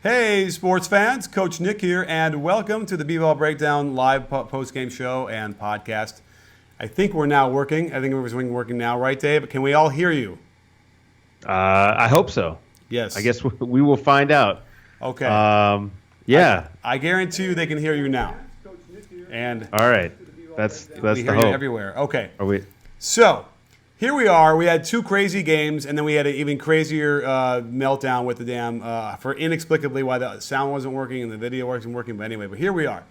Hey, sports fans, Coach Nick here, and welcome to the BBallBreakdown live post-game show and podcast. I think we're now working. I think we're working now, right, Dave? Can we all hear you? I hope so. Yes. I guess we will find out. Okay. Yeah. I guarantee you they can hear you now. And all right. That's we the hear hope. you everywhere. Okay. Are we? So here we are. We had two crazy games, and then we had an even crazier meltdown with the damn for inexplicably why the sound wasn't working and the video wasn't working. But anyway, but here we are.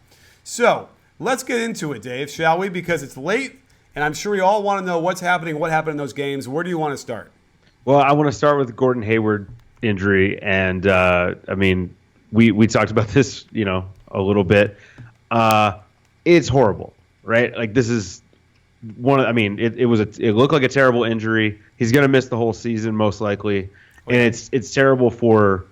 So let's get into it, Dave, shall we? Because it's late, and I'm sure you all want to know what's happening, what happened in those games. Where do you want to start? Well, I want to start with the Gordon Hayward injury, and I mean, we talked about this, a little bit. It's horrible, right? Like this is one. It looked like a terrible injury. He's going to miss the whole season most likely, and it's terrible for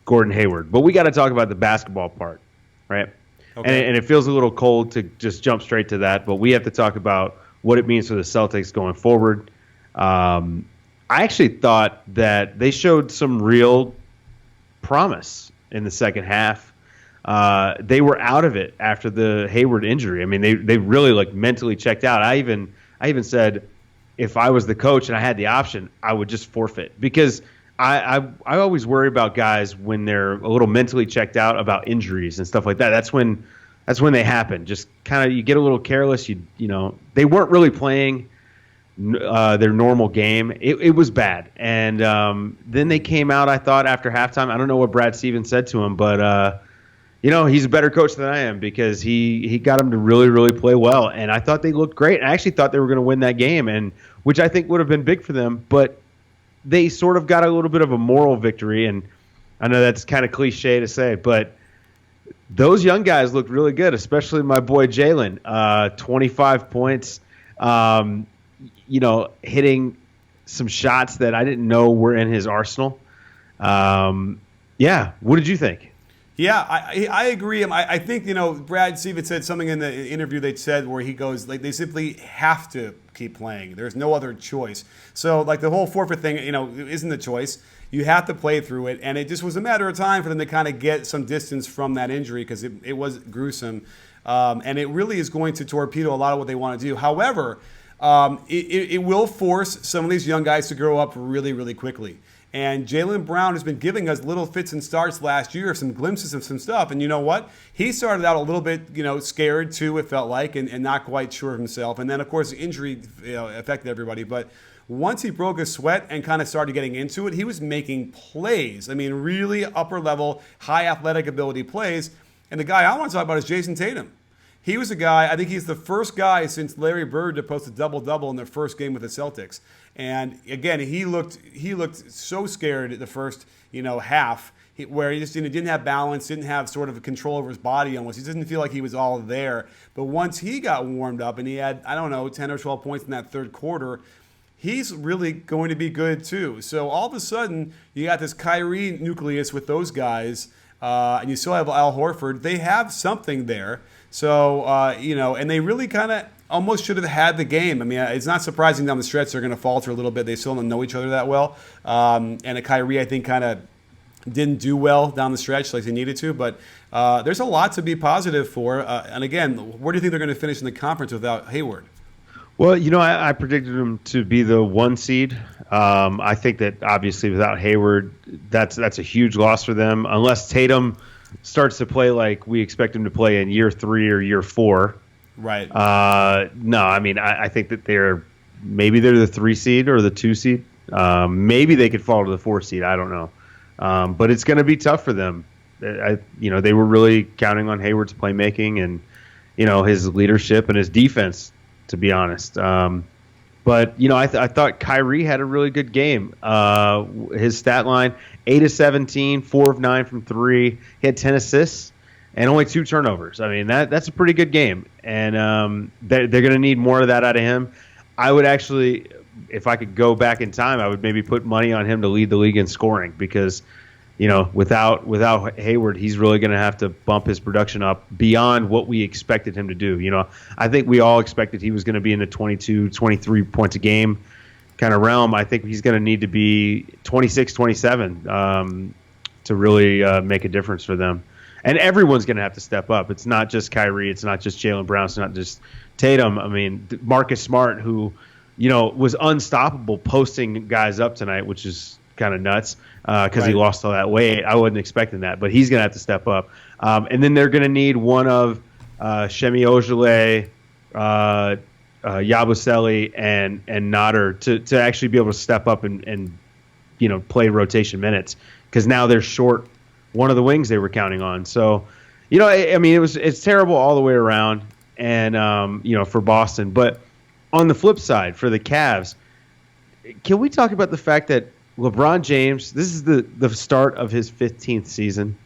Gordon Hayward. But we got to talk about the basketball part, right? Okay. And it feels a little cold to just jump straight to that, but we have to talk about what it means for the Celtics going forward. I actually thought that they showed some real promise in the second half. They were out of it after the Hayward injury. I mean, they really mentally checked out. I even said if I was the coach and I had the option, I would just forfeit because I always worry about guys when they're a little mentally checked out about injuries and stuff like that. That's when they happen. Just kind of you get a little careless. They weren't really playing their normal game. It was bad. And then they came out, I thought, after halftime. I don't know what Brad Stevens said to him, but he's a better coach than I am because he got them to really, really play well. And I thought they looked great. I actually thought they were going to win that game, and which I think would have been big for them. But they sort of got a little bit of a moral victory. And I know that's kind of cliche to say, but those young guys looked really good, especially my boy Jalen. 25 points. Hitting some shots that I didn't know were in his arsenal. Yeah. What did you think? Yeah, I agree. I think, Brad Stevens said something in the interview they said where he goes, they simply have to keep playing. There's no other choice. So, the whole forfeit thing, isn't the choice. You have to play through it. And it just was a matter of time for them to kind of get some distance from that injury because it was gruesome. And it really is going to torpedo a lot of what they want to do. However, it will force some of these young guys to grow up really, really quickly. And Jaylen Brown has been giving us little fits and starts last year, some glimpses of some stuff. And you know what? He started out a little bit, scared too, it felt like, and not quite sure of himself. And then, of course, the injury affected everybody. But once he broke a sweat and kind of started getting into it, he was making plays. I mean, really upper level, high athletic ability plays. And the guy I want to talk about is Jason Tatum. He was a guy, I think he's the first guy since Larry Bird to post a double-double in their first game with the Celtics. And again, he looked so scared the first, half, where he just didn't have balance, didn't have sort of control over his body almost. He didn't feel like he was all there. But once he got warmed up and he had, 10 or 12 points in that third quarter, he's really going to be good too. So all of a sudden, you got this Kyrie nucleus with those guys, and you still have Al Horford. They have something there. So, and they really kind of almost should have had the game. I mean, it's not surprising down the stretch they're going to falter a little bit. They still don't know each other that well. And a Kyrie, I think, kind of didn't do well down the stretch like they needed to. But there's a lot to be positive for. And again, where do you think they're going to finish in the conference without Hayward? Well, I predicted them to be the 1 seed. I think that obviously without Hayward, that's a huge loss for them. Unless Tatum starts to play like we expect him to play in year 3 or year 4. Right. No, I think that they're the 3 seed or the 2 seed. Maybe they could fall to the 4 seed. I don't know. But it's going to be tough for them. They were really counting on Hayward's playmaking and, his leadership and his defense, to be honest. But, I thought Kyrie had a really good game. His stat line, 8 of 17, 4 of 9 from 3. He had 10 assists and only 2 turnovers. I mean, that's a pretty good game. And they're going to need more of that out of him. I would actually, if I could go back in time, I would maybe put money on him to lead the league in scoring because, without Hayward, he's really going to have to bump his production up beyond what we expected him to do. I think we all expected he was going to be in the 22, 23 points a game kind of realm. I think he's going to need to be 26, 27 to really make a difference for them. And everyone's going to have to step up. It's not just Kyrie. It's not just Jaylen Brown. It's not just Tatum. I mean, Marcus Smart, who, was unstoppable posting guys up tonight, which is kind of nuts because he lost all that weight. I wasn't expecting that, but he's going to have to step up. And then they're going to need one of Shemi Ojeleye, Yabusele, and Nader to actually be able to step up and play rotation minutes, because now they're short one of the wings they were counting on. So, it's terrible all the way around, and for Boston. But on the flip side, for the Cavs, can we talk about the fact that LeBron James, this is the start of his 15th season,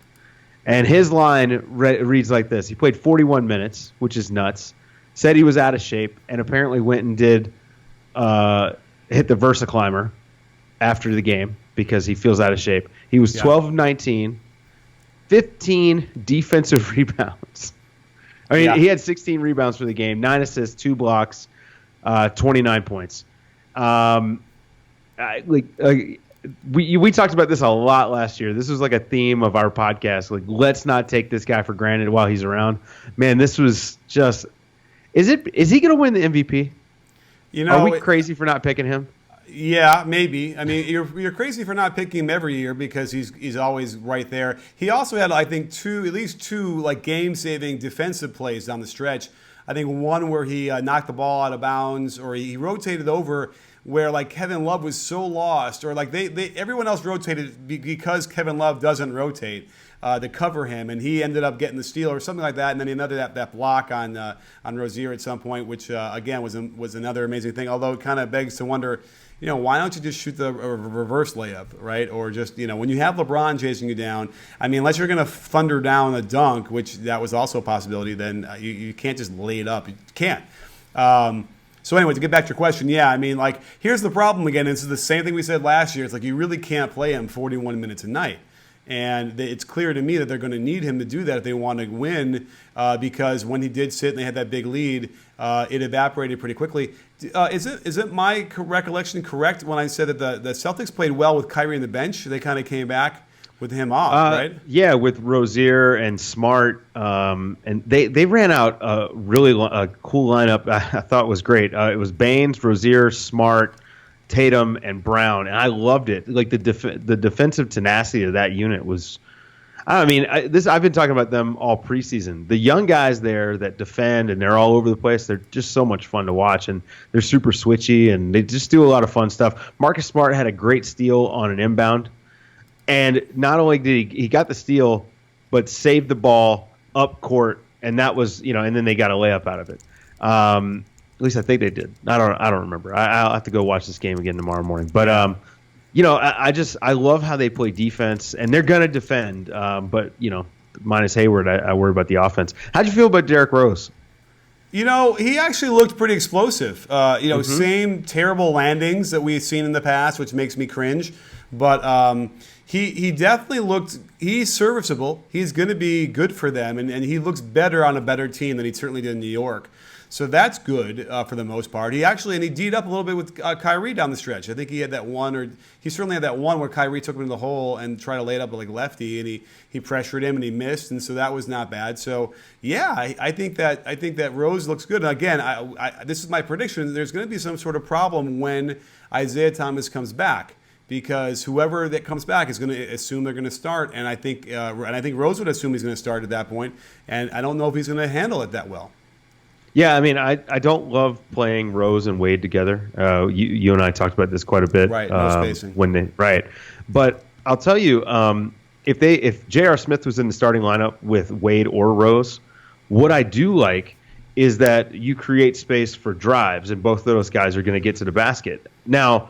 and his line reads like this. He played 41 minutes, which is nuts, said he was out of shape, and apparently went and did hit the Versa Climber after the game because he feels out of shape. He was 12 of 19, 15 defensive rebounds. He had 16 rebounds for the game, 9 assists, 2 blocks, 29 points. We talked about this a lot last year. This was like a theme of our podcast. Like, let's not take this guy for granted while he's around. Man, this was just. Is he going to win the MVP? Are we crazy for not picking him? Yeah, maybe. I mean, you're crazy for not picking him every year because he's always right there. He also had, I think, at least two like game-saving defensive plays down the stretch. I think one where he knocked the ball out of bounds, or he rotated over where like Kevin Love was so lost, or like everyone else rotated because Kevin Love doesn't rotate to cover him, and he ended up getting the steal or something like that. And then another that block on Rozier at some point, which again was another amazing thing. Although it kind of begs to wonder, why don't you just shoot the reverse layup, right? Or just, when you have LeBron chasing you down, I mean, unless you're going to thunder down a dunk, which that was also a possibility, then you can't just lay it up. You can't. So anyway, to get back to your question, yeah, I mean, like, here's the problem again. This is the same thing we said last year. It's like you really can't play him 41 minutes a night. And it's clear to me that they're going to need him to do that if they want to win, because when he did sit and they had that big lead, it evaporated pretty quickly. Is it my recollection correct when I said that the Celtics played well with Kyrie on the bench? They kind of came back with him off, right? Yeah, with Rozier and Smart, and they ran out a cool lineup. I thought was great. It was Baines, Rozier, Smart, Tatum, and Brown, and I loved it. Like the defensive tenacity of that unit was. I've been talking about them all preseason. The young guys there that defend and they're all over the place. They're just so much fun to watch, and they're super switchy and they just do a lot of fun stuff. Marcus Smart had a great steal on an inbound, and not only did he got the steal, but saved the ball up court, and that was and then they got a layup out of it. At least I think they did. I don't remember. I'll have to go watch this game again tomorrow morning. But I love how they play defense, and they're gonna defend. But minus Hayward, I worry about the offense. How'd you feel about Derrick Rose? He actually looked pretty explosive. Same terrible landings that we've seen in the past, which makes me cringe. But he definitely he's serviceable. He's going to be good for them, and he looks better on a better team than he certainly did in New York. So that's good for the most part. He D'd up a little bit with Kyrie down the stretch. I think he had that one, or he certainly had that one where Kyrie took him to the hole and tried to lay it up like lefty, and he pressured him and he missed, and so that was not bad. So yeah, I think that Rose looks good. And again, this is my prediction. There's going to be some sort of problem when Isaiah Thomas comes back, because whoever that comes back is going to assume they're going to start, and I think Rose would assume he's going to start at that point, and I don't know if he's going to handle it that well. Yeah, I don't love playing Rose and Wade together. You and I talked about this quite a bit. Right, no spacing. But I'll tell you, if J.R. Smith was in the starting lineup with Wade or Rose, what I do like is that you create space for drives, and both of those guys are going to get to the basket. Now,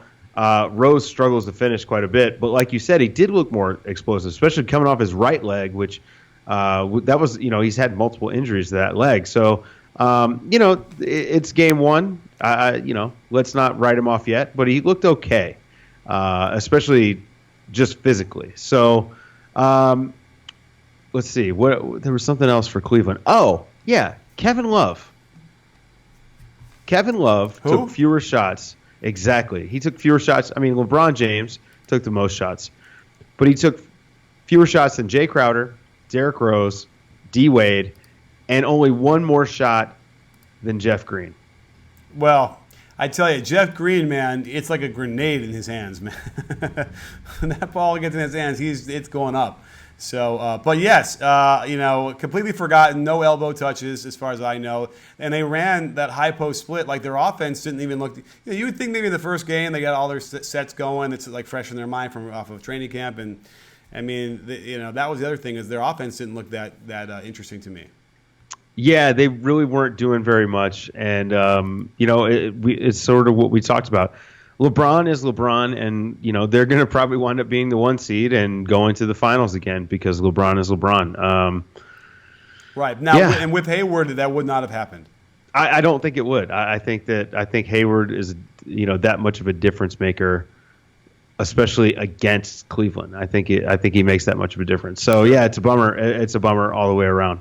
Rose struggles to finish quite a bit, but like you said, he did look more explosive, especially coming off his right leg, which that was, he's had multiple injuries to that leg. So, it's game one. Let's not write him off yet, but he looked okay, especially just physically. So, let's see. There was something else for Cleveland. Oh, yeah, Kevin Love. Kevin Love took fewer shots. Exactly. He took fewer shots. LeBron James took the most shots, but he took fewer shots than Jay Crowder, Derrick Rose, D Wade, and only one more shot than Jeff Green. Well, I tell you, Jeff Green, man, it's like a grenade in his hands, man. When that ball gets in his hands, it's going up. So, but yes, completely forgotten. No elbow touches, as far as I know. And they ran that high post split. Like their offense didn't even look. You would think maybe in the first game they got all their sets going. It's like fresh in their mind from off of training camp. And I mean, that was the other thing is their offense didn't look that interesting to me. Yeah, they really weren't doing very much, and it's sort of what we talked about. LeBron is LeBron, and they're going to probably wind up being the 1 seed and going to the finals again because LeBron is LeBron. Right now, yeah. And with Hayward, that would not have happened. I don't think it would. I think Hayward is that much of a difference maker, especially against Cleveland. I think he makes that much of a difference. So yeah, it's a bummer. It's a bummer all the way around.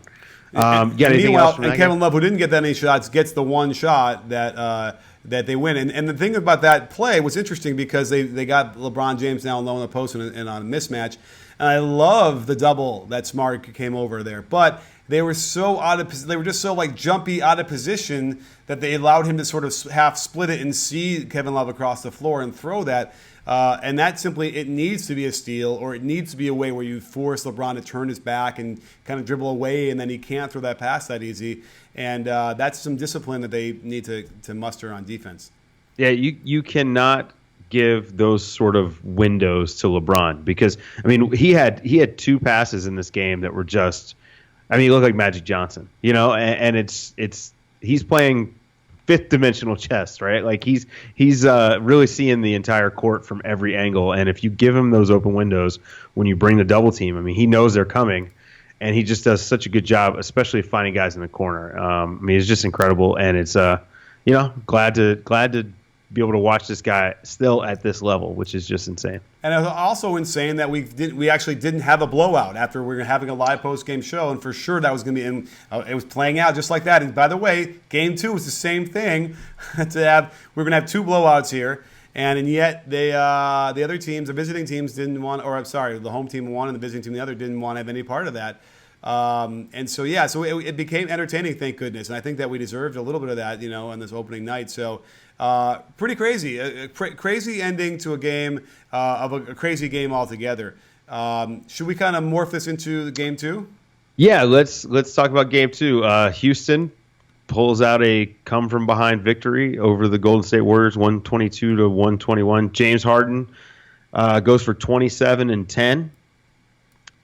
Meanwhile, Kevin Love, who didn't get that many shots, gets the one shot that they win. And the thing about that play was interesting because they got LeBron James down low in the post and on a mismatch. And I love the double that Smart came over there, but they were so they were just so like jumpy out of position that they allowed him to sort of half split it and see Kevin Love across the floor and throw that. And that simply, it needs to be a steal, or it needs to be a way where you force LeBron to turn his back and kind of dribble away, and then he can't throw that pass that easy. And that's some discipline that they need to muster on defense. Yeah, you cannot give those sort of windows to LeBron because, I mean, he had 2 passes in this game that were just, I mean, he looked like Magic Johnson, and he's playing fifth dimensional chess, right? Like he's really seeing the entire court from every angle. And if you give him those open windows when you bring the double team, I mean, he knows they're coming, and he just does such a good job, especially finding guys in the corner. I mean, it's just incredible, and it's glad to be able to watch this guy still at this level, which is just insane. And it was also insane that we actually didn't have a blowout after we were having a live post-game show, and for sure that was going to be in. It was playing out just like that. And by the way, Game 2 was the same thing. We're going to have 2 blowouts here, and yet the other teams, the visiting teams didn't want, or I'm sorry, the home team won and the visiting team the other didn't want to have any part of that. And so it became entertaining, thank goodness, and I think that we deserved a little bit of that, on this opening night. So. Pretty crazy, a crazy ending to a game of a crazy game altogether. Should we kind of morph this into Game 2? Yeah, let's talk about Game 2. Houston pulls out a come-from-behind victory over the Golden State Warriors, 122-121. James Harden goes for 27 and 10.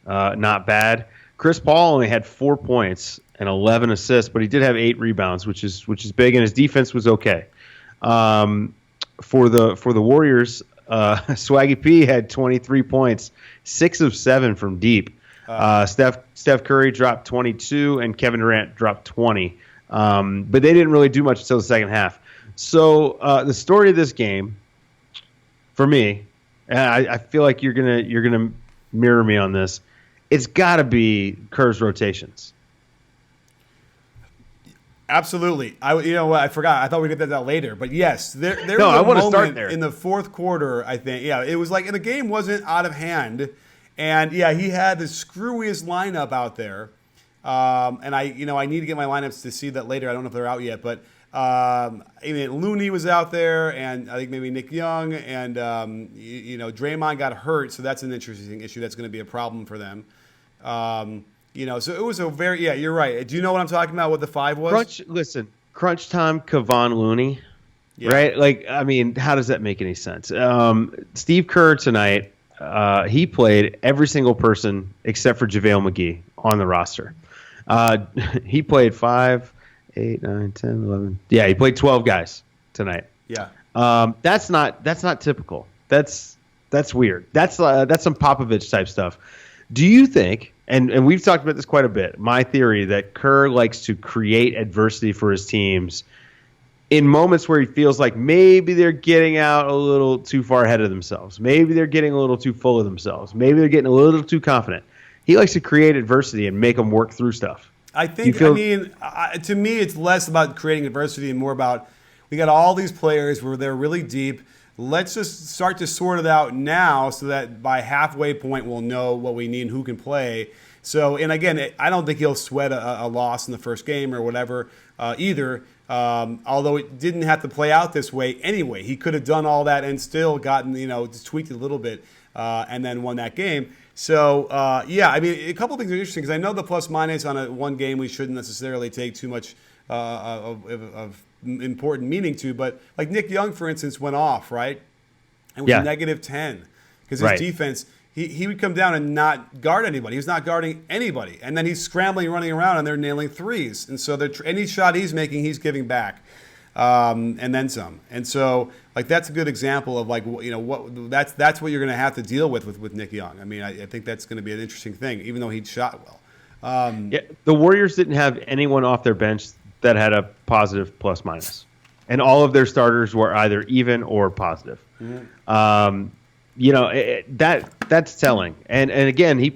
Not bad. Chris Paul only had 4 points and 11 assists, but he did have 8 rebounds, which is big, and his defense was okay. For the Warriors, Swaggy P had 23 points, 6 of 7 from deep. Steph Curry dropped 22, and Kevin Durant dropped 20. But they didn't really do much until the second half. So the story of this game, for me, and I feel like you're gonna mirror me on this, it's got to be Kerr's rotations. Absolutely. I forgot. I thought we'd get that later. But yes, there was I a want to moment start there. In the fourth quarter, I think. Yeah, it was like the game wasn't out of hand. And, yeah, he had the screwiest lineup out there. And I need to get my lineups to see that later. I don't know if they're out yet. But, Looney was out there, and I think maybe Nick Young. And, Draymond got hurt, so that's an interesting issue. That's going to be a problem for them. So it was you're right. Do you know what I'm talking about, what the 5 was? Crunch time, Kevon Looney, right? Like, I mean, how does that make any sense? Steve Kerr tonight, he played every single person except for JaVale McGee on the roster. He played 5, 8, 9, 10, 11. Yeah, he played 12 guys tonight. Yeah. That's not typical. That's weird. That's some Popovich type stuff. Do you think, and we've talked about this quite a bit, my theory that Kerr likes to create adversity for his teams in moments where he feels like maybe they're getting out a little too far ahead of themselves. Maybe they're getting a little too full of themselves. Maybe they're getting a little too confident. He likes to create adversity and make them work through stuff. I think, to me, it's less about creating adversity and more about we got all these players where they're really deep. let's just start to sort it out now so that by halfway point we'll know what we need and who can play. So, and again, I don't think he'll sweat a loss in the first game or whatever either. Although it didn't have to play out this way anyway. He could have done all that and still gotten, just tweaked it a little bit and then won that game. So, yeah, I mean, a couple of things are interesting because I know the plus minus on one game we shouldn't necessarily take too much of important meaning to. But like Nick Young, for instance, went off, right? And was negative 10 because his defense – He would come down and not guard anybody. He was not guarding anybody. And then he's scrambling, running around, and they're nailing threes. And so any shot he's making, he's giving back, and then some. And so, like, that's a good example of, like, that's what you're going to have to deal with Nick Young. I mean, I think that's going to be an interesting thing, even though he shot well. The Warriors didn't have anyone off their bench that had a positive plus minus. And all of their starters were either even or positive. Mm-hmm. That's telling. And again, he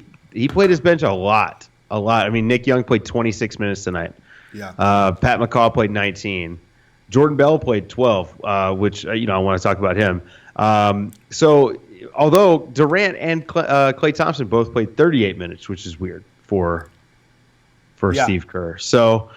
played his bench a lot. I mean, Nick Young played 26 minutes tonight. Yeah. Pat McCaw played 19. Jordan Bell played 12, which I want to talk about him. So although Durant and Klay Thompson both played 38 minutes, which is weird for Steve Kerr. So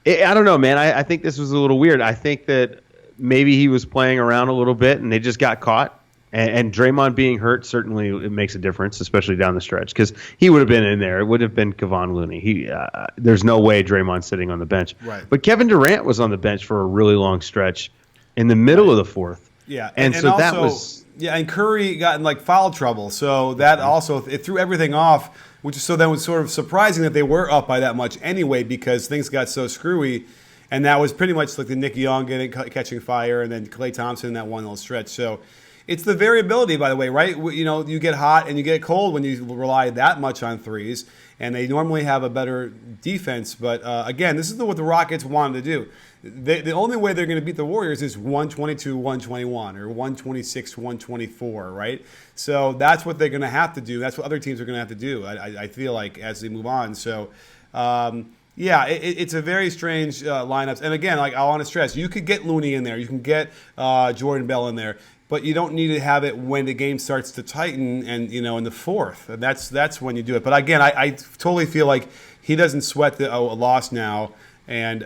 I don't know, man. I think this was a little weird. I think that maybe he was playing around a little bit and they just got caught. And Draymond being hurt, certainly it makes a difference, especially down the stretch, because he would have been in there. It would have been Kevon Looney. There's no way Draymond's sitting on the bench. Right. But Kevin Durant was on the bench for a really long stretch in the middle of the fourth. Yeah. And so also, that was... Yeah, and Curry got in, like, foul trouble. So that also, it threw everything off, which is so then was sort of surprising that they were up by that much anyway because things got so screwy. And that was pretty much like the Nick Young catching fire and then Klay Thompson in that one little stretch. So... It's the variability, by the way, right? You get hot and you get cold when you rely that much on threes, and they normally have a better defense. But, again, this is what the Rockets wanted to do. The only way they're going to beat the Warriors is 122-121 or 126-124, right? So that's what they're going to have to do. That's what other teams are going to have to do, I feel like, as they move on. So, yeah, it's a very strange lineups. And, again, like I want to stress, you could get Looney in there. You can get Jordan Bell in there. But you don't need to have it when the game starts to tighten and, in the fourth. And that's when you do it. But, again, I totally feel like he doesn't sweat a loss now and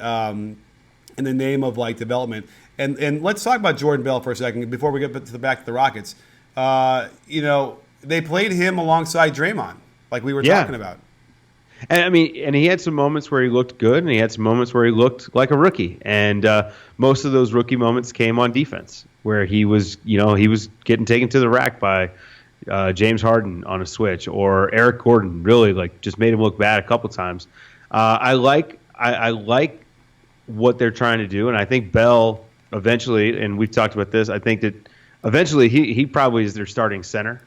in the name of, like, development. And let's talk about Jordan Bell for a second before we get back to the Rockets. They played him alongside Draymond, like we were talking about. And I mean, and he had some moments where he looked good, and he had some moments where he looked like a rookie. And most of those rookie moments came on defense, where he was getting taken to the rack by James Harden on a switch, or Eric Gordon really like just made him look bad a couple times. I like what they're trying to do, and I think Bell eventually, and we've talked about this, I think that eventually he probably is their starting center,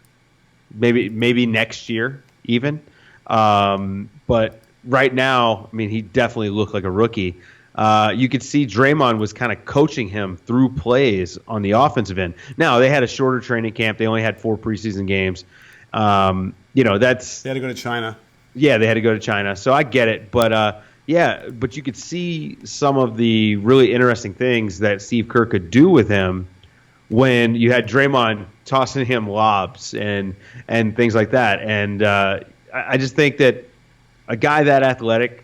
maybe next year even. But right now, I mean, he definitely looked like a rookie. You could see Draymond was kind of coaching him through plays on the offensive end. Now, they had a shorter training camp. They only had 4 preseason games. They had to go to China. Yeah, they had to go to China. So I get it. But, but you could see some of the really interesting things that Steve Kerr could do with him when you had Draymond tossing him lobs and things like that. And I just think that a guy that athletic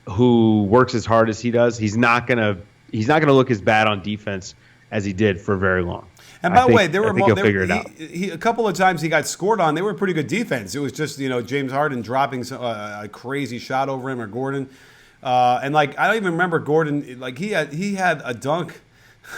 who works as hard as he does, he's not gonna look as bad on defense as he did for very long. And by the way, he'll figure it out. A couple of times he got scored on. They were pretty good defense. It was just James Harden dropping a crazy shot over him or Gordon, and like I don't even remember Gordon. Like he had a dunk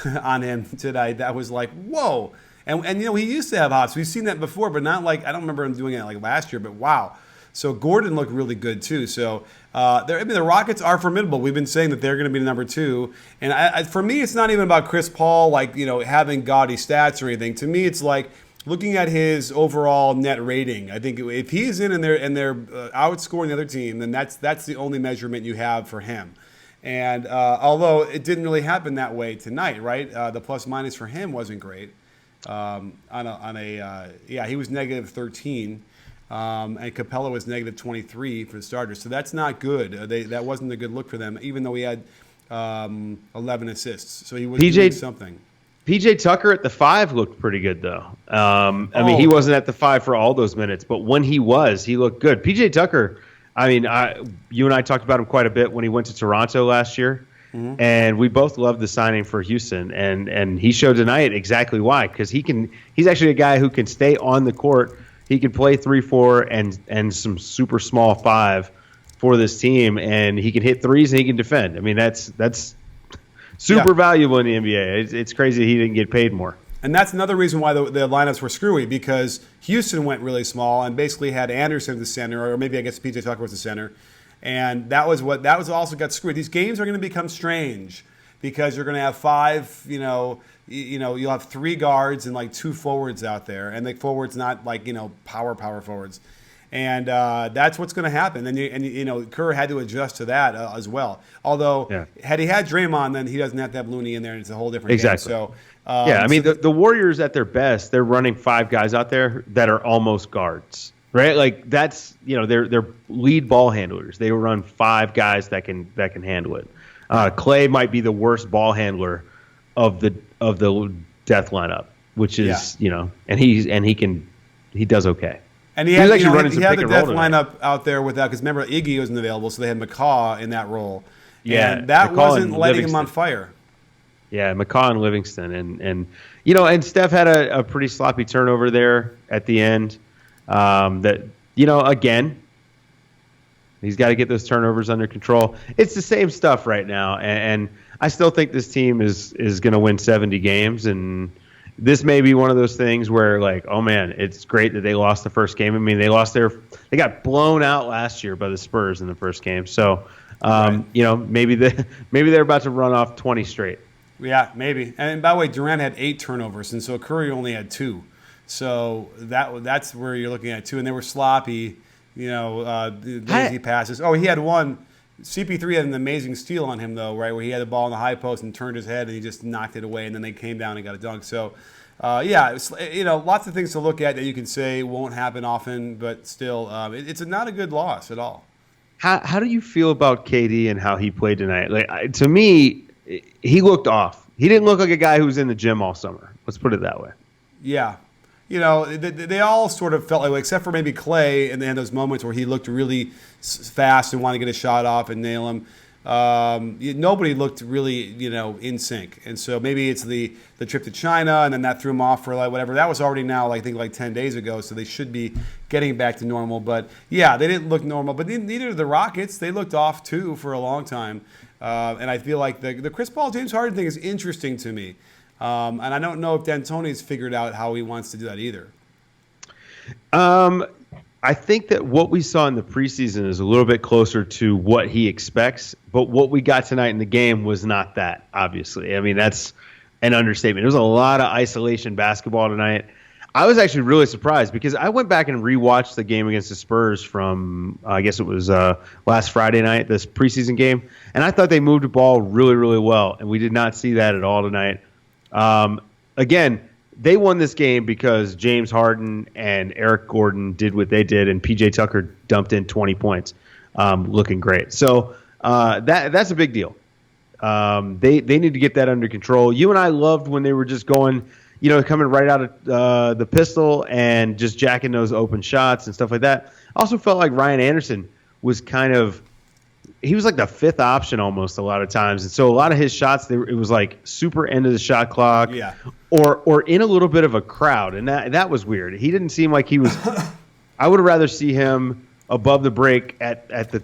on him tonight that was like whoa. And he used to have hops. We've seen that before, but not like I don't remember him doing it like last year. But wow. So Gordon looked really good too. So the Rockets are formidable. We've been saying that they're going to be number 2. And for me, it's not even about Chris Paul, like having gaudy stats or anything. To me, it's like looking at his overall net rating. I think if he's in and they're outscoring the other team, then that's the only measurement you have for him. And although it didn't really happen that way tonight, right? The plus minus for him wasn't great. He was negative 13. And Capella was negative 23 for the starters. So that's not good. That wasn't a good look for them, even though he had 11 assists. So he was doing something. PJ Tucker at the 5 looked pretty good, though. I mean, he wasn't at the 5 for all those minutes, but when he was, he looked good. PJ Tucker, I mean, you and I talked about him quite a bit when he went to Toronto last year, and we both loved the signing for Houston, and he showed tonight exactly why, because he's actually a guy who can stay on the court. He can play 3-4 and some super small 5 for this team, and he can hit threes and he can defend. I mean, that's super valuable in the NBA. It's crazy he didn't get paid more. And that's another reason why the lineups were screwy, because Houston went really small and basically had Anderson at the center, or maybe I guess PJ Tucker was the center, and that was also got screwed. These games are going to become strange because you're going to have 5, you'll have 3 guards and like 2 forwards out there, and the forwards not like power forwards. And that's what's going to happen. And Kerr had to adjust to that as well. Although, had he had Draymond, then he doesn't have to have Looney in there, and it's a whole different game. So, I mean, the Warriors at their best, they're running 5 guys out there that are almost guards, right? Like that's they're lead ball handlers. They run 5 guys that can handle it. Clay might be the worst ball handler of the death lineup, which is and he does okay. And he had the death lineup out there without, because remember, Iggy wasn't available, so they had McCaw in that role. Yeah, and that McCaw wasn't lighting him on fire. Yeah, McCaw and Livingston, and Steph had a pretty sloppy turnover there at the end. Again, he's got to get those turnovers under control. It's the same stuff right now, and I still think this team is going to win 70 games, and this may be one of those things where, like, oh man, it's great that they lost the first game. I mean, they got blown out last year by the Spurs in the first game. So, maybe they're about to run off 20 straight. Yeah, maybe. And by the way, Durant had 8 turnovers, and so Curry only had 2. So that's where you're looking at 2, and they were sloppy. Lazy passes. Oh, he had one. CP3 had an amazing steal on him, though, right, where he had the ball in the high post and turned his head, and he just knocked it away, and then they came down and got a dunk. So, lots of things to look at that you can say won't happen often, but still, it's not a good loss at all. How do you feel about KD and how he played tonight? Like, to me, he looked off. He didn't look like a guy who was in the gym all summer. Let's put it that way. Yeah. They all sort of felt like, except for maybe Clay, and they had those moments where he looked really fast and wanted to get a shot off and nail him. Nobody looked really, in sync. And so maybe it's the trip to China, and then that threw him off for like whatever. That was already now, I think, like 10 days ago, so they should be getting back to normal. But, yeah, they didn't look normal. But neither did the Rockets. They looked off, too, for a long time. And I feel like the Chris Paul, James Harden thing is interesting to me. And I don't know if D'Antoni's figured out how he wants to do that either. I think that what we saw in the preseason is a little bit closer to what he expects, but what we got tonight in the game was not that, obviously. I mean, that's an understatement. There was a lot of isolation basketball tonight. I was actually really surprised because I went back and rewatched the game against the Spurs from, I guess it was last Friday night, this preseason game, and I thought they moved the ball really, really well, and we did not see that at all tonight. Again, they won this game because James Harden and Eric Gordon did what they did, and PJ Tucker dumped in 20 points, looking great. So that's a big deal. They need to get that under control. You and I loved when they were just going, coming right out of the pistol and just jacking those open shots and stuff like that. I also felt like Ryan Anderson was he was like the 5th option almost a lot of times. And so a lot of his shots, it was like super end of the shot clock or in a little bit of a crowd. And that was weird. He didn't seem like he was – I would rather see him above the break at the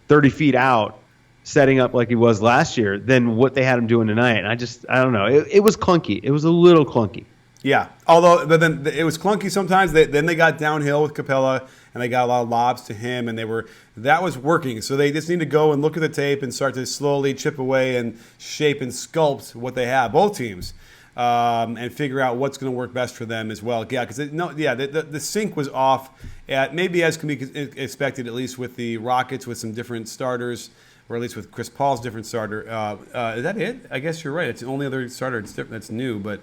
30 feet out setting up like he was last year than what they had him doing tonight. And I don't know. It was clunky. It was a little clunky. Yeah, but then it was clunky sometimes. Then they got downhill with Capella, and they got a lot of lobs to him, and that was working. So they just need to go and look at the tape and start to slowly chip away and shape and sculpt what they have, both teams, and figure out what's going to work best for them as well. Yeah, because the sync was off, maybe as can be expected, at least with the Rockets with some different starters, or at least with Chris Paul's different starter. Is that it? I guess you're right. It's the only other starter that's new, but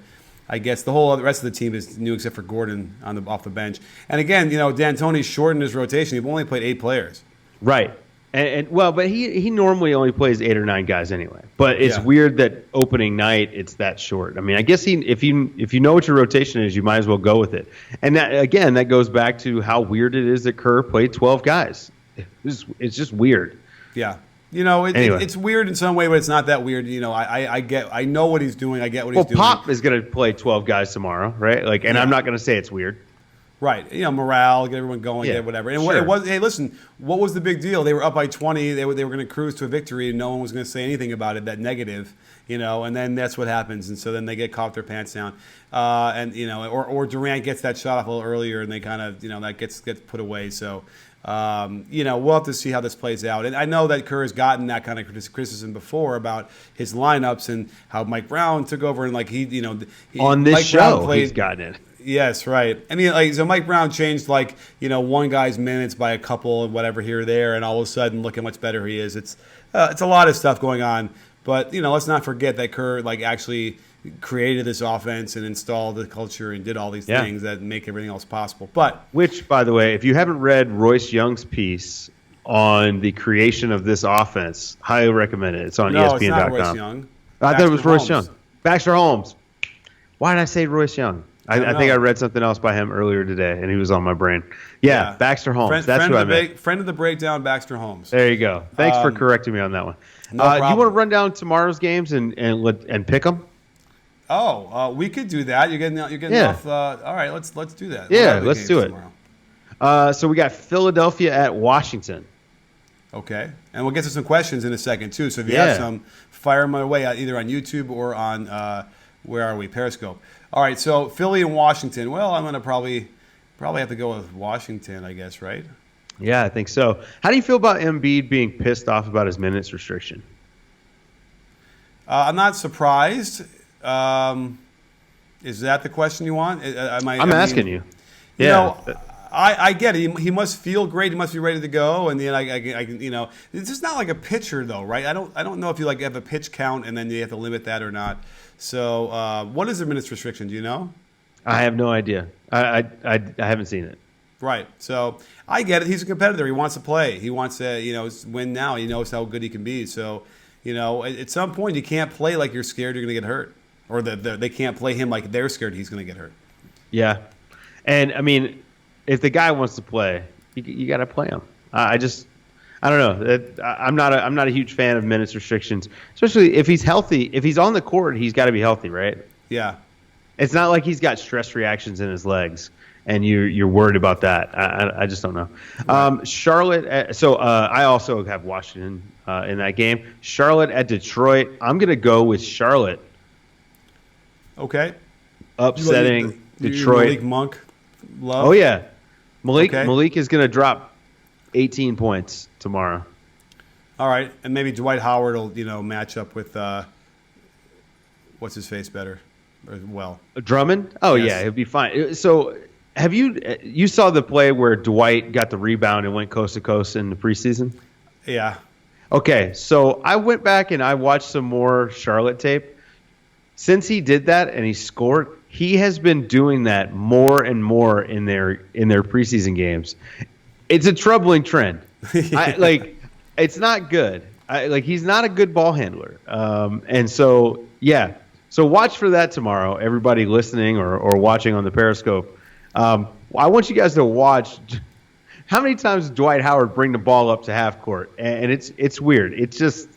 I guess the rest of the team is new except for Gordon off the bench. And again, D'Antoni's shortened his rotation. He's only played 8 players. Right. But he normally only plays 8 or 9 guys anyway. But it's weird that opening night it's that short. I mean, I guess if you know what your rotation is, you might as well go with it. And that goes back to how weird it is that Kerr played 12 guys. It's just weird. Yeah. Anyway. It's weird in some way, but it's not that weird. I know what he's doing. I get what he's doing. Pop is going to play 12 guys tomorrow, right? I'm not going to say it's weird. Right. Morale, get everyone going, get whatever. And sure. it was. Hey, listen, what was the big deal? They were up by 20. They were going to cruise to a victory, and no one was going to say anything about it, that negative, and then that's what happens. And so then they get caught their pants down. Or Durant gets that shot off a little earlier, and they kind of, that gets put away. So, we'll have to see how this plays out. And I know that Kerr has gotten that kind of criticism before about his lineups and how Mike Brown took over and on this show he's gotten it. Yes, right. I mean, so Mike Brown changed one guy's minutes by a couple and whatever here or there, and all of a sudden look how much better he is. It's a lot of stuff going on, but let's not forget that Kerr actually created this offense and installed the culture and did all these things that make everything else possible. Which, by the way, if you haven't read Royce Young's piece on the creation of this offense, highly recommend it. It's on ESPN.com. It's not Royce Young. I thought it was Royce Young. Baxter Holmes. Why did I say Royce Young? I think I read something else by him earlier today, and he was on my brain. Yeah. Baxter Holmes. That's who I meant. Friend of the breakdown, Baxter Holmes. There you go. Thanks for correcting me on that one. No problem. Do you want to run down tomorrow's games and pick them? We could do that. You're getting off. All right, let's do that. Yeah, let's do it. So we got Philadelphia at Washington. Okay, and we'll get to some questions in a second too. So if you have some, fire them away either on YouTube or on where are we? Periscope. All right, so Philly and Washington. Well, I'm going to probably have to go with Washington, I guess, right? Yeah, I think so. How do you feel about Embiid being pissed off about his minutes restriction? I'm not surprised. Is that the question you want? I'm asking you. I get it. He must feel great. He must be ready to go. And then I can, it's just not like a pitcher though, right? I don't know if you have a pitch count and then you have to limit that or not. So what is the minutes restriction? Do you know? I have no idea. I haven't seen it. Right. So I get it. He's a competitor. He wants to play. He wants to, win now. He knows how good he can be. So, at some point you can't play like you're scared you're going to get hurt. Or they can't play him like they're scared he's going to get hurt. Yeah. And, I mean, if the guy wants to play, you got to play him. I don't know. I'm not a huge fan of minutes restrictions, especially if he's healthy. If he's on the court, he's got to be healthy, right? Yeah. It's not like he's got stress reactions in his legs, and you're worried about that. I just don't know. Right. Charlotte. So I also have Washington in that game. Charlotte at Detroit. I'm going to go with Charlotte. Okay. Upsetting Detroit. Malik Monk love? Oh yeah, Malik is going to drop 18 points tomorrow. All right, and maybe Dwight Howard will match up with what's his face better, well. Drummond? Oh yes. Yeah, he'll be fine. So have you saw the play where Dwight got the rebound and went coast to coast in the preseason? Yeah. Okay, so I went back and I watched some more Charlotte tape. Since he did that and he scored, he has been doing that more and more in their preseason games. It's a troubling trend. It's not good. He's not a good ball handler. And so, yeah. So watch for that tomorrow, everybody listening or watching on the Periscope. I want you guys to watch how many times does Dwight Howard bring the ball up to half court. And it's weird. It's just,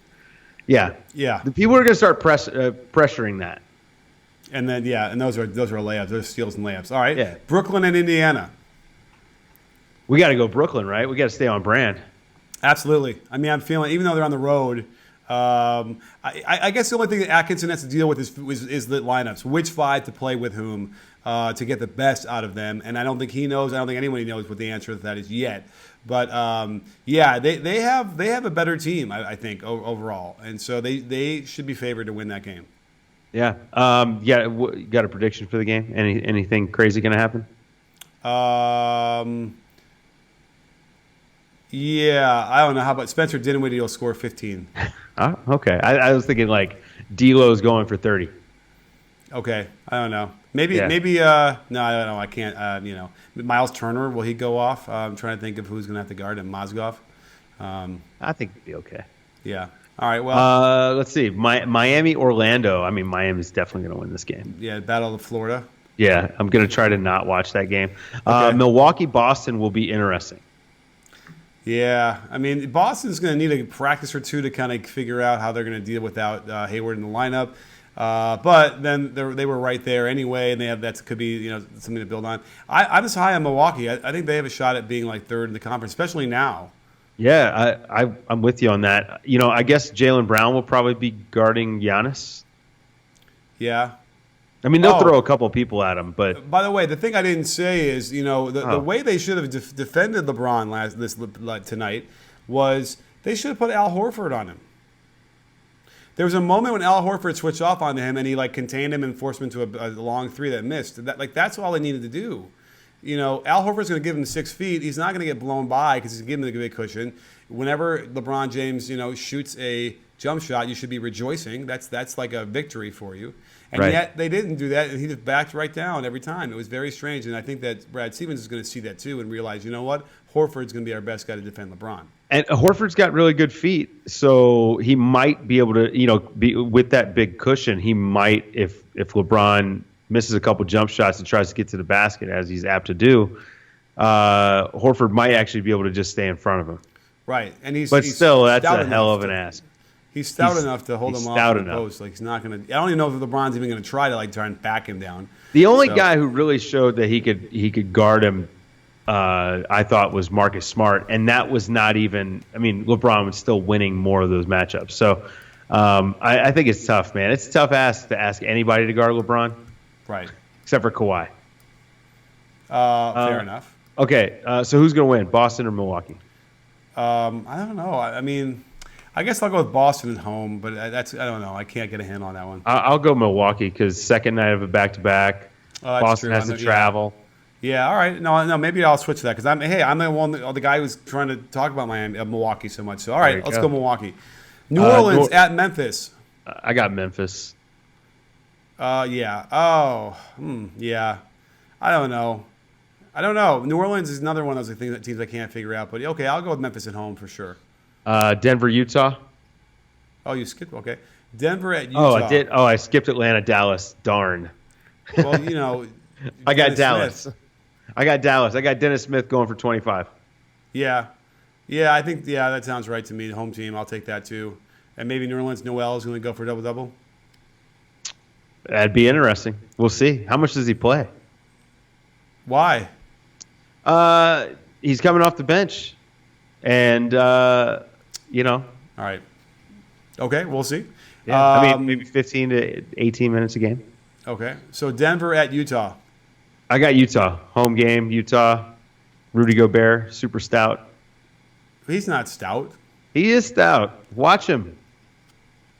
yeah. Yeah. The people are going to start pressuring that. And then, and those are layups. Those are steals and layups. All right. Yeah. Brooklyn and Indiana. We got to go Brooklyn, right? We got to stay on brand. Absolutely. I mean, I'm feeling, even though they're on the road, I guess the only thing that Atkinson has to deal with is the lineups. Which five to play with whom to get the best out of them. And I don't think he knows. I don't think anybody knows what the answer to that is yet. But, they have a better team, I think, overall. And so they should be favored to win that game. Yeah. You got a prediction for the game? Anything crazy going to happen? Yeah, I don't know. How about Spencer Dinwiddie will score 15? Oh, okay. I was thinking like D'Lo's going for 30. Okay, I don't know. Maybe. No, I don't know. I can't. Miles Turner, will he go off? I'm trying to think of who's going to have to guard him. Mozgov. I think it'd be okay. Yeah. All right. Well, Let's see. Miami, Orlando. I mean, Miami's definitely going to win this game. yeah, Battle of Florida. Yeah, I'm going to try to not watch that game. Okay. Milwaukee, Boston will be interesting. Yeah, I mean, Boston's going to need a practice or two to kind of figure out how they're going to deal without Hayward in the lineup. But then they were right there anyway, and they have that could be something to build on. I'm just high on Milwaukee. I think they have a shot at being like third in the conference, especially now. Yeah, I'm with you on that. I guess Jaylen Brown will probably be guarding Giannis. Yeah. I mean, they'll throw a couple people at him, but by the way, the thing I didn't say is, the way they should have defended LeBron tonight was they should have put Al Horford on him. There was a moment when Al Horford switched off onto him and he contained him and forced him to a long three that missed. That's all they needed to do. Al Horford's going to give him 6 feet. He's not going to get blown by because he's giving him a big cushion. Whenever LeBron James, shoots a jump shot, you should be rejoicing. That's like a victory for you. And yet they didn't do that, and he just backed right down every time. It was very strange, and I think that Brad Stevens is going to see that too and realize, you know what, Horford's going to be our best guy to defend LeBron. And Horford's got really good feet, so he might be able to, be with that big cushion. He might, if LeBron misses a couple jump shots and tries to get to the basket, as he's apt to do, Horford might actually be able to just stay in front of him. Right, and he's still, that's a hell of an ask. He's stout enough to hold him off the post. He's not going to. I don't even know if LeBron's even going to try and back him down. The only guy who really showed that he could guard him, I thought, was Marcus Smart, and that was not even. I mean, LeBron was still winning more of those matchups. So I think it's tough, man. It's a tough ask to ask anybody to guard LeBron, right? Except for Kawhi. Fair enough. Okay, so who's going to win, Boston or Milwaukee? I don't know. I mean, I guess I'll go with Boston at home, but I don't know. I can't get a handle on that one. I'll go Milwaukee because second night of a back-to-back. Boston has to travel. Yeah, all right. No, maybe I'll switch to that because I'm the guy who's trying to talk about Milwaukee so much. So all right, let's go Milwaukee. New Orleans at Memphis. I got Memphis. Yeah. Oh, yeah. I don't know. New Orleans is another one of those teams I can't figure out. But okay, I'll go with Memphis at home for sure. Denver, Utah. Oh, you skipped. Okay, Denver at Utah. Oh, I did. Oh, I skipped Atlanta, Dallas. Darn. Well, I got Dallas. Smith. I got Dallas. I got Dennis Smith going for 25. Yeah, I think that sounds right to me. The home team, I'll take that too. And maybe New Orleans Noel is going to go for a double-double. That'd be interesting. We'll see. How much does he play? Why? He's coming off the bench, and All right. Okay, we'll see. Yeah, I mean, maybe 15 to 18 minutes a game. Okay, so Denver at Utah. I got Utah. Home game, Utah. Rudy Gobert, super stout. He's not stout. He is stout. Watch him.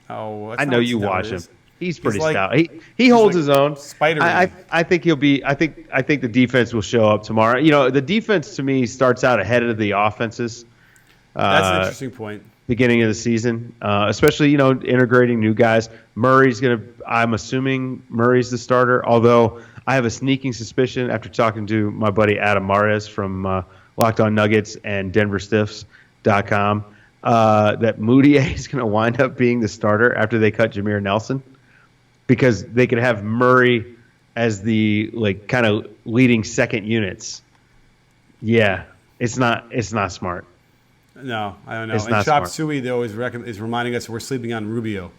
Oh, I know you watch him. He's pretty stout. He holds his own. Spider-Man. I think he'll be. I think the defense will show up tomorrow. The defense to me starts out ahead of the offenses. That's an interesting point. Beginning of the season, especially integrating new guys. I'm assuming Murray's the starter. Although I have a sneaking suspicion after talking to my buddy Adam Mares from Locked On Nuggets and DenverStiffs.com that Moutier is going to wind up being the starter after they cut Jameer Nelson, because they could have Murray as the kind of leading second units. Yeah, it's not smart. No, I don't know. It's and not Chop smart. Suey though is reminding us we're sleeping on Rubio.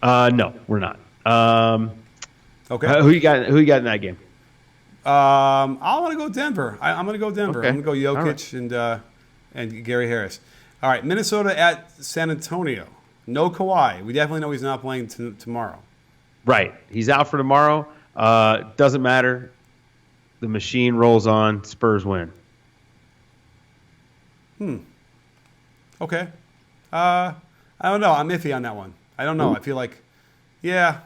No, we're not. Okay. Who you got in that game? I want to go Denver. I'm going to go Denver. Okay. I'm going to go Jokic right. and Gary Harris. All right, Minnesota at San Antonio. No Kawhi. We definitely know he's not playing tomorrow. Right. He's out for tomorrow. Doesn't matter. The machine rolls on. Spurs win. Okay. I don't know. I'm iffy on that one. I don't know. I feel like, yeah.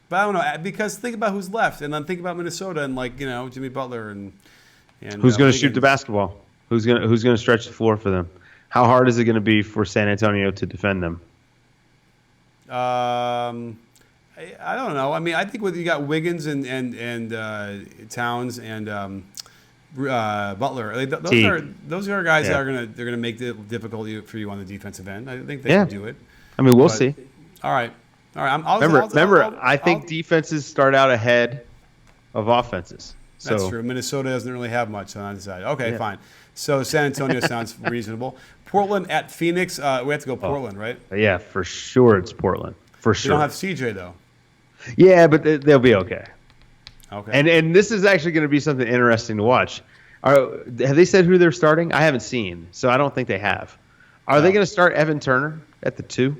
But I don't know, because think about who's left, and then think about Minnesota and Jimmy Butler and who's going to shoot the basketball? Who's going to stretch the floor for them? How hard is it going to be for San Antonio to defend them? I don't know. I mean, I think you got Wiggins and Towns and Butler. Those are guys that they're gonna make it difficult for you on the defensive end. I think they can do it. I mean, we'll see. All right. I think defenses start out ahead of offenses. That's true. Minnesota doesn't really have much on the side. Okay, fine. So San Antonio sounds reasonable. Portland at Phoenix. We have to go Portland, right? Yeah, for sure it's Portland. For sure. They don't have CJ, though. Yeah, but they'll be okay. Okay. And this is actually going to be something interesting to watch. Have they said who they're starting? I haven't seen, so I don't think they have. Are they going to start Evan Turner at the 2?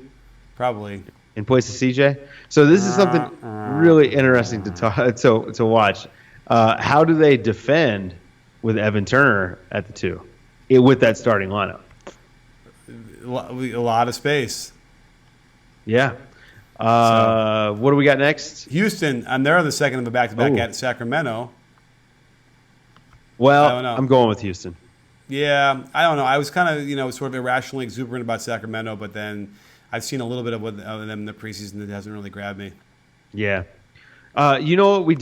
Probably. In place of CJ? So this is something really interesting to watch. How do they defend with Evan Turner at the 2 with that starting lineup? A lot of space. Yeah. What do we got next? Houston, and they're on the second of a back-to-back at Sacramento. Well, I'm going with Houston. Yeah, I don't know. I was kind of, sort of irrationally exuberant about Sacramento, but then I've seen a little bit of them in the preseason that hasn't really grabbed me. Yeah. You know what we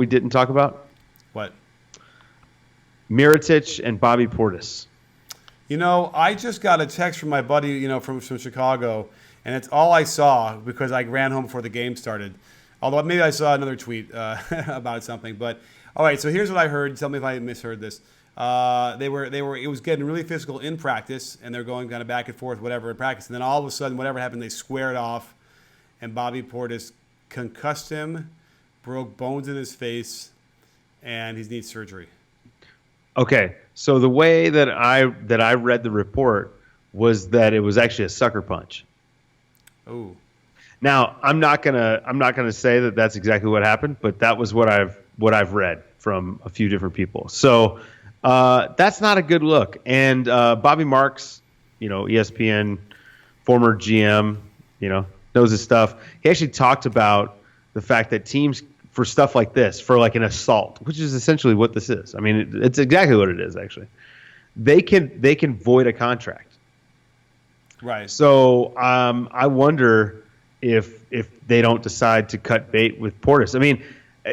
didn't talk about? What? Mirotic and Bobby Portis. I just got a text from my buddy, from Chicago, and it's all I saw because I ran home before the game started. Although maybe I saw another tweet about something. But all right, so here's what I heard. Tell me if I misheard this. It was getting really physical in practice, and they're going kind of back and forth, whatever, in practice. And then all of a sudden, whatever happened, they squared off, and Bobby Portis concussed him, broke bones in his face, and he needs surgery. Okay, so the way that I read the report was that it was actually a sucker punch. Oh. Now I'm not gonna say that that's exactly what happened, but that was what I've read from a few different people. So that's not a good look. And Bobby Marks, ESPN former GM, knows his stuff. He actually talked about the fact that teams, for stuff like this, for like an assault, which is essentially what this is. I mean, it's exactly what it is, actually. They can void a contract. Right. So I wonder if they don't decide to cut bait with Portis. I mean,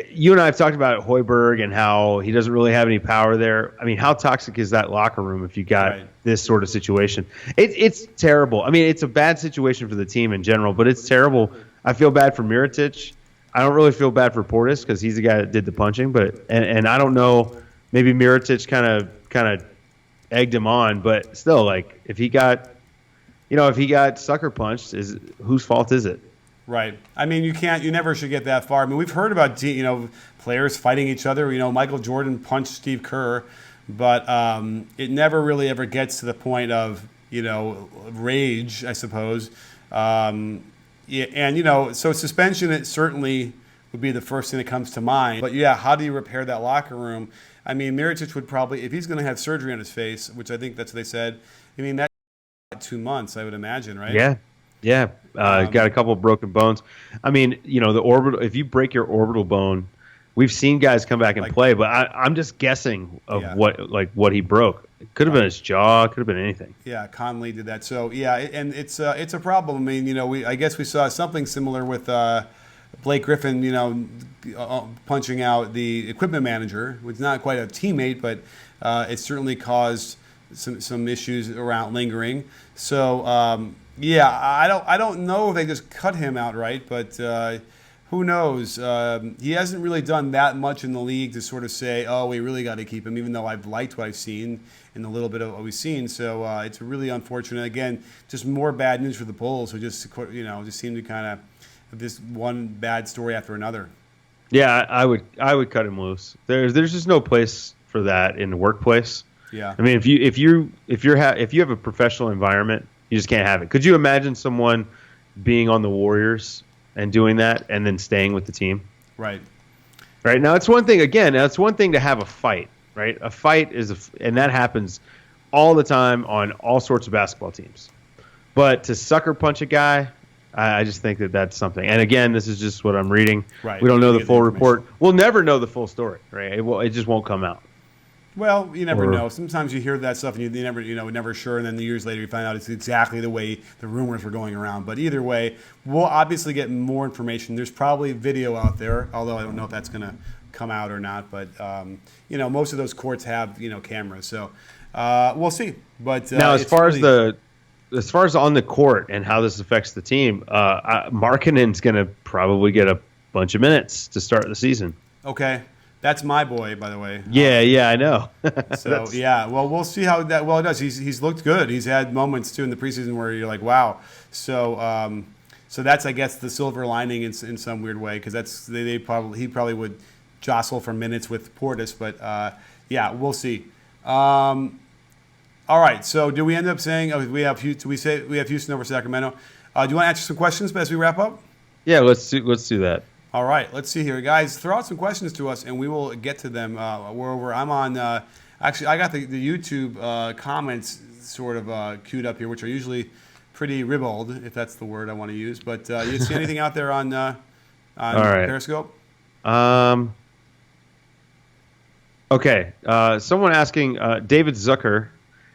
you and I have talked about Hoiberg and how he doesn't really have any power there. I mean, how toxic is that locker room if you got this sort of situation? It's terrible. I mean, it's a bad situation for the team in general, but it's terrible. I feel bad for Mirotic. I don't really feel bad for Portis because he's the guy that did the punching, but and I don't know, maybe Mirotic kind of egged him on, but still, like if he got sucker punched, whose fault is it? Right. I mean, you never should get that far. I mean, we've heard about players fighting each other. Michael Jordan punched Steve Kerr, but it never really ever gets to the point of rage, I suppose. So suspension, it certainly would be the first thing that comes to mind. But yeah, how do you repair that locker room? I mean, Mirotic would probably, if he's going to have surgery on his face, which I think that's what they said. I mean, that's 2 months, I would imagine, right? Yeah. Got a couple of broken bones. I mean, the orbital. If you break your orbital bone, we've seen guys come back and play, but I'm just guessing of what he broke. It could have been his jaw. It could have been anything. Yeah, Conley did that. So yeah, and it's a problem. I mean, I guess we saw something similar with Blake Griffin. Punching out the equipment manager, which is not quite a teammate, but it certainly caused some issues around lingering. So I don't know if they just cut him outright, but who knows? He hasn't really done that much in the league to sort of say, oh, we really got to keep him, even though I've liked what I've seen in the little bit of what we've seen. So it's really unfortunate. Again, just more bad news for the Bulls, who just seem to kind of have this one bad story after another. Yeah, I would cut him loose. There's just no place for that in the workplace. Yeah. I mean, if you have a professional environment, you just can't have it. Could you imagine someone being on the Warriors and doing that and then staying with the team? Right. Right. Now, it's one thing, again, it's one thing to have a fight, right? A fight and that happens all the time on all sorts of basketball teams. But to sucker punch a guy, I just think that's something. And again, this is just what I'm reading. Right. We don't know the full report. We'll never know the full story, right? It just won't come out. Well, you never know. Sometimes you hear that stuff and you never sure, and then years later you find out it's exactly the way the rumors were going around. But either way, we'll obviously get more information. There's probably video out there, although I don't know if that's going to come out or not. But most of those courts have cameras, so we'll see. But now, as far as on the court and how this affects the team, Markkanen's going to probably get a bunch of minutes to start the season. Okay. That's my boy, by the way. Yeah, I know. So, well, we'll see how that it does. He's looked good. He's had moments, too, in the preseason where you're like, wow. So so that's, I guess, the silver lining in some weird way, because he probably would jostle for minutes with Portis. But, we'll see. All right, so do we end up saying we have Houston over Sacramento? Do you want to answer some questions as we wrap up? Yeah, let's do that. All right, let's see here, guys. Throw out some questions to us, and we will get to them. I'm on. Actually, I got the YouTube comments sort of queued up here, which are usually pretty ribald, if that's the word I want to use. But you see anything out there on right. Periscope? Okay. Someone asking, David Zucker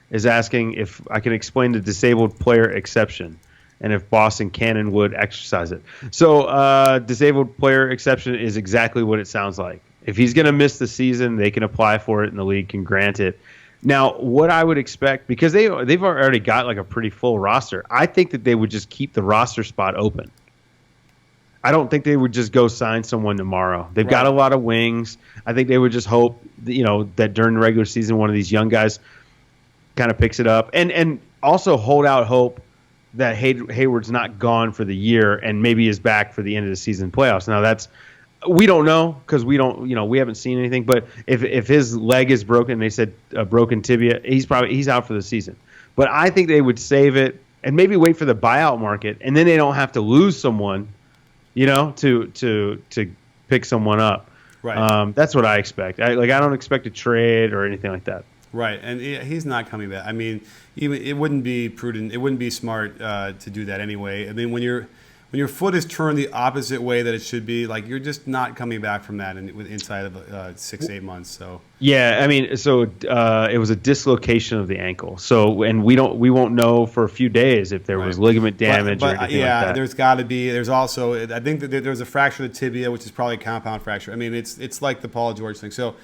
is asking if I can explain the disabled player exception, and if Boston can and would exercise it. So disabled player exception is exactly what it sounds like. If he's going to miss the season, they can apply for it and the league can grant it. Now, what I would expect, because they've already got like a pretty full roster, I think that they would just keep the roster spot open. I don't think they would just go sign someone tomorrow. They've got a lot of wings. I think they would just hope, that during the regular season, one of these young guys kind of picks it up. And also hold out hope that Hayward's not gone for the year and maybe is back for the end of the season playoffs. Now we don't know, because we haven't seen anything. But if his leg is broken, they said a broken tibia, he's out for the season. But I think they would save it and maybe wait for the buyout market, and then they don't have to lose someone, to pick someone up. Right. That's what I expect. I don't expect a trade or anything like that. Right, and he's not coming back. I mean, even it wouldn't be prudent. It wouldn't be smart to do that anyway. I mean, when your foot is turned the opposite way that it should be, like, you're just not coming back from that inside of 6-8 months. So yeah, I mean, so it was a dislocation of the ankle. So, and we won't know for a few days if there was ligament damage or anything like that. There's got to be. There's also, I think that there's a fracture of the tibia, which is probably a compound fracture. I mean, it's like the Paul George thing. So.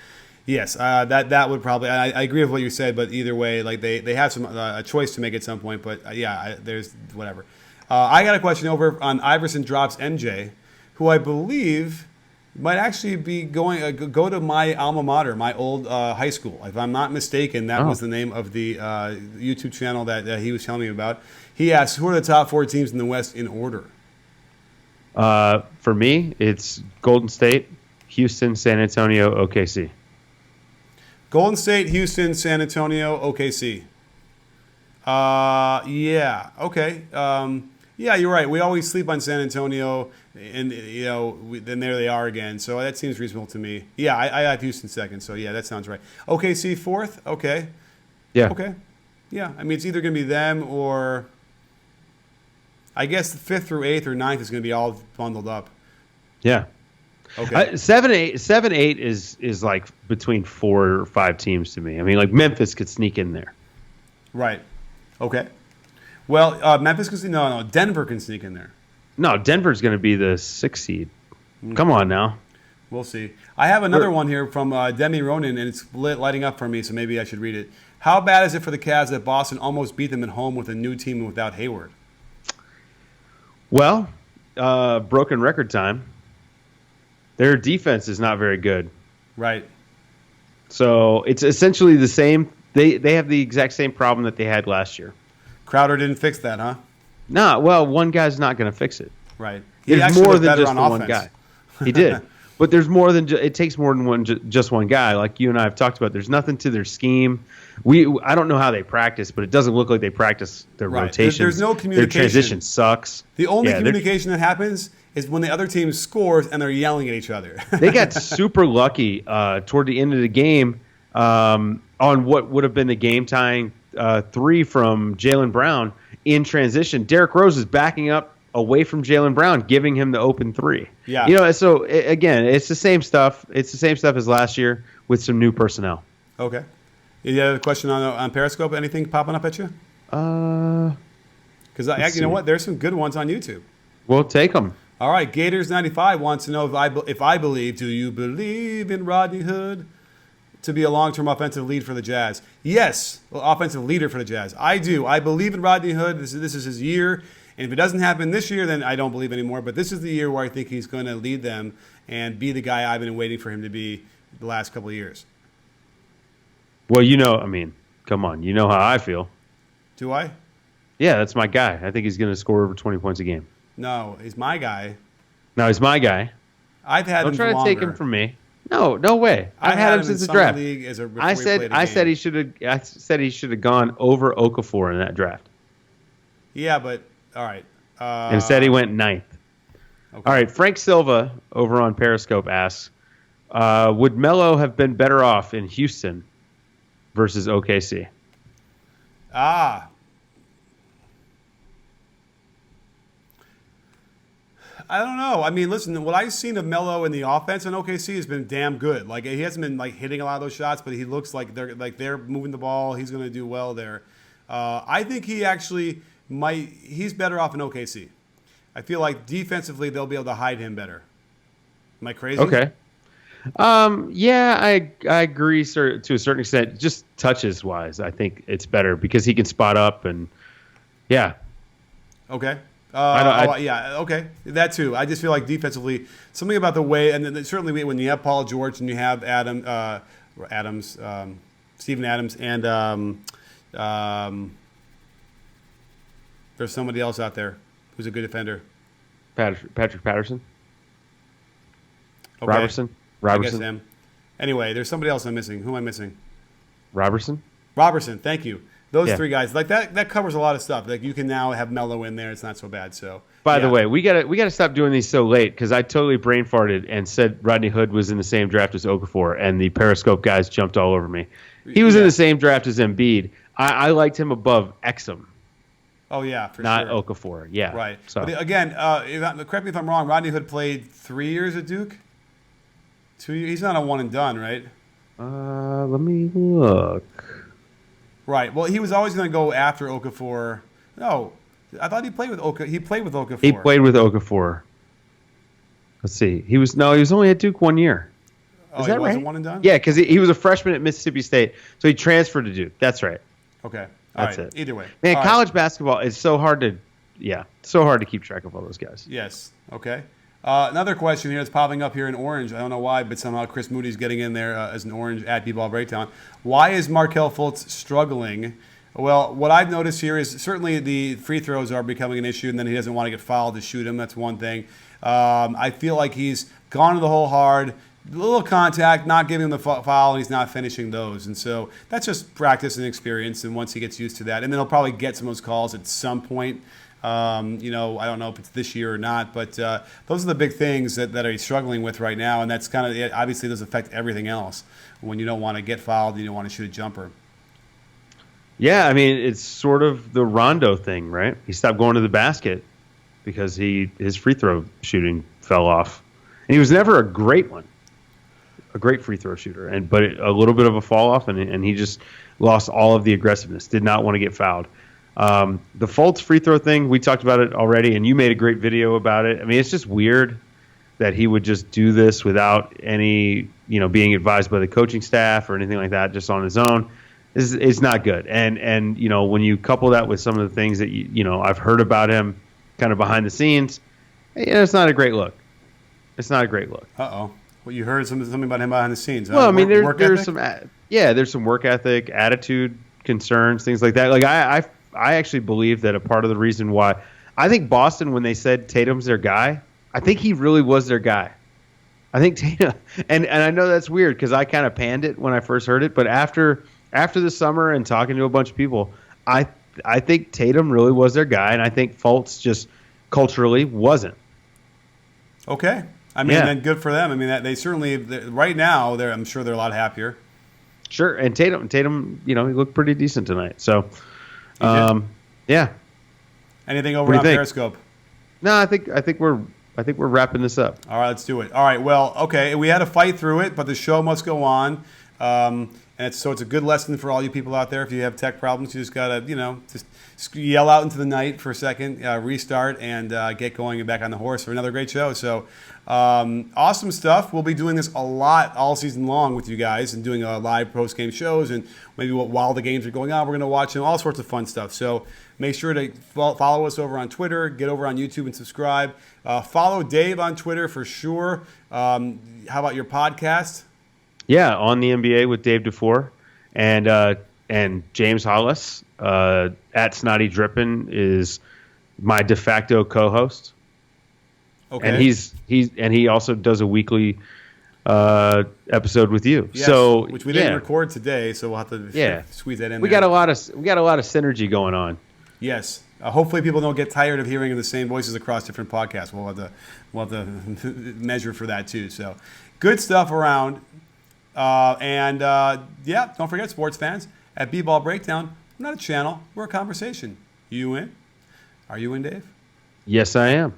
Yes, that would probably. I agree with what you said, but either way, like they have some a choice to make at some point. But there's whatever. I got a question over on Iverson drops MJ, who I believe might actually be go to my alma mater, my old high school. If I'm not mistaken, that was the name of the YouTube channel that he was telling me about. He asked, who are the top 4 teams in the West in order? For me, it's Golden State, Houston, San Antonio, OKC. Golden State, Houston, San Antonio, OKC. Okay. You're right. We always sleep on San Antonio, and then there they are again. So that seems reasonable to me. Yeah, I have Houston second. So yeah, that sounds right. OKC fourth. Okay. Yeah. Okay. Yeah. I mean, it's either going to be them or, I guess, 5th through 8th or 9th is going to be all bundled up. Yeah. Okay. 7-8 is like between 4 or 5 teams to me. I mean, like Memphis could sneak in there. Right. Okay. Well, Memphis can no, Denver can sneak in there. No, Denver's going to be the 6th seed. Come on now. We'll see. I have another one here from Demi Ronan, and it's lighting up for me, so maybe I should read it. How bad is it for the Cavs that Boston almost beat them at home with a new team and without Hayward? Well, broken record time. Their defense is not very good. Right. So it's essentially the same. They have the exact same problem that they had last year. Crowder didn't fix that, huh? No, well, one guy's not going to fix it. Right. There's more than just the one guy. He did. But there's more than it takes more than just one guy. Like you and I have talked about, there's nothing to their scheme. I don't know how they practice, but it doesn't look like they practice their rotations. There's no communication. Their transition sucks. The only communication that happens is when the other team scores and they're yelling at each other. They got super lucky toward the end of the game on what would have been the game-tying 3 from Jaylen Brown in transition. Derrick Rose is backing up away from Jaylen Brown, giving him the open 3. Yeah. So again, it's the same stuff. It's the same stuff as last year with some new personnel. Okay. You have a question on Periscope? Anything popping up at you? Because you know what? There's some good ones on YouTube. We'll take them. All right, Gators95 wants to know if I believe, do you believe in Rodney Hood to be a long-term offensive lead for the Jazz? Yes, offensive leader for the Jazz. I do. I believe in Rodney Hood. This is his year. And if it doesn't happen this year, then I don't believe anymore. But this is the year where I think he's going to lead them and be the guy I've been waiting for him to be the last couple of years. Well, come on. You know how I feel. Do I? Yeah, that's my guy. I think he's going to score over 20 points a game. No, he's my guy. No, he's my guy. I've had him for longer. Don't try to take him from me. No way. I've had him since the draft. I said he should have gone over Okafor in that draft. Yeah, but all right. Instead, he went 9th. Okay. All right, Frank Silva over on Periscope asks, would Melo have been better off in Houston versus OKC? I don't know. I mean, listen, what I've seen of Melo in the offense in OKC has been damn good. Like, he hasn't been hitting a lot of those shots, but he looks like they're moving the ball. He's going to do well there. I think he actually he's better off in OKC. I feel like defensively they'll be able to hide him better. Am I crazy? Okay. Yeah, I agree, sir, to a certain extent. Just touches wise, I think it's better because he can spot up and yeah. Okay. Yeah, okay. That too. I just feel like defensively, something about the way, and then certainly when you have Paul George and you have Steven Adams, and there's somebody else out there who's a good defender. Patrick Patterson. Okay. Robertson. I guess him. Anyway, there's somebody else I'm missing. Who am I missing? Robertson. Thank you. Those three guys, like that covers a lot of stuff. Like you can now have Melo in there; it's not so bad. So, by the way, we gotta stop doing these so late because I totally brain farted and said Rodney Hood was in the same draft as Okafor, and the Periscope guys jumped all over me. He was in the same draft as Embiid. I liked him above Exum. Oh yeah, for not sure. Okafor. Yeah, right. So but again, correct me if I'm wrong. Rodney Hood played 3 years at Duke. 2 years. He's not a one and done, right? Let me look. Right. Well, he was always going to go after Okafor. No, I thought he played with Okafor. He played with Okafor. He played with Okafor. Let's see. He was only at Duke 1 year. Is that right? Wasn't one and done? Yeah, because he was a freshman at Mississippi State, so he transferred to Duke. That's right. Okay. That's it. Either way, man, college basketball is so hard to keep track of all those guys. Yes. Okay. Another question here that's popping up here in orange. I don't know why, but somehow Chris Moody's getting in there as an orange at BBallBreakdown. Why is Markelle Fultz struggling? Well, what I've noticed here is certainly the free throws are becoming an issue, and then he doesn't want to get fouled to shoot them. That's one thing. I feel like he's gone to the hole hard, a little contact, not giving him the foul, and he's not finishing those. And so that's just practice and experience, and once he gets used to that, and then he'll probably get some of those calls at some point. I don't know if it's this year or not, but those are the big things that he's struggling with right now, and that's kind of obviously does affect everything else. When you don't want to get fouled, you don't want to shoot a jumper. Yeah, I mean it's sort of the Rondo thing, right? He stopped going to the basket because his free throw shooting fell off, and he was never a great free throw shooter, but a little bit of a fall off, and he just lost all of the aggressiveness. Did not want to get fouled. The Fultz free throw thing, we talked about it already, and you made a great video about it. I mean, it's just weird that he would just do this without any, being advised by the coaching staff or anything like that, just on his own. It's not good. And when you couple that with some of the things that I've heard about him kind of behind the scenes, it's not a great look. It's not a great look. Uh-oh. Well, you heard something about him behind the scenes. Well, I mean, there's some work ethic, attitude concerns, things like that. Like I actually believe that a part of the reason why I think Boston, when they said Tatum's their guy, I think he really was their guy. I think Tatum, and I know that's weird because I kind of panned it when I first heard it, but after the summer and talking to a bunch of people, I think Tatum really was their guy, and I think Fultz just culturally wasn't. Okay. I mean, then good for them. I mean, that they certainly right now I'm sure they're a lot happier. Sure, and Tatum, he looked pretty decent tonight. So, yeah. Anything over on Periscope? No, I think we're wrapping this up. All right, let's do it. All right, well, okay, we had to fight through it, but the show must go on. And And so it's a good lesson for all you people out there. If you have tech problems, you just got to, just yell out into the night for a second, restart, and get going and back on the horse for another great show. So awesome stuff. We'll be doing this a lot all season long with you guys and doing live post-game shows. And maybe while the games are going on, we're going to watch them, all sorts of fun stuff. So make sure to follow us over on Twitter. Get over on YouTube and subscribe. Follow Dave on Twitter for sure. How about your podcast? Yeah, On the NBA with Dave DeFore and James Hollis at Snotty Drippin is my de facto co-host. Okay. And he also does a weekly episode with you. Yes, so which we didn't record today, so we'll have to squeeze that in. We got a lot of synergy going on. Yes. Hopefully people don't get tired of hearing the same voices across different podcasts. We'll have to measure for that too. So good stuff around. Don't forget, sports fans, at BBallBreakdown, we're not a channel, we're a conversation. You in? Are you in, Dave? Yes, I am.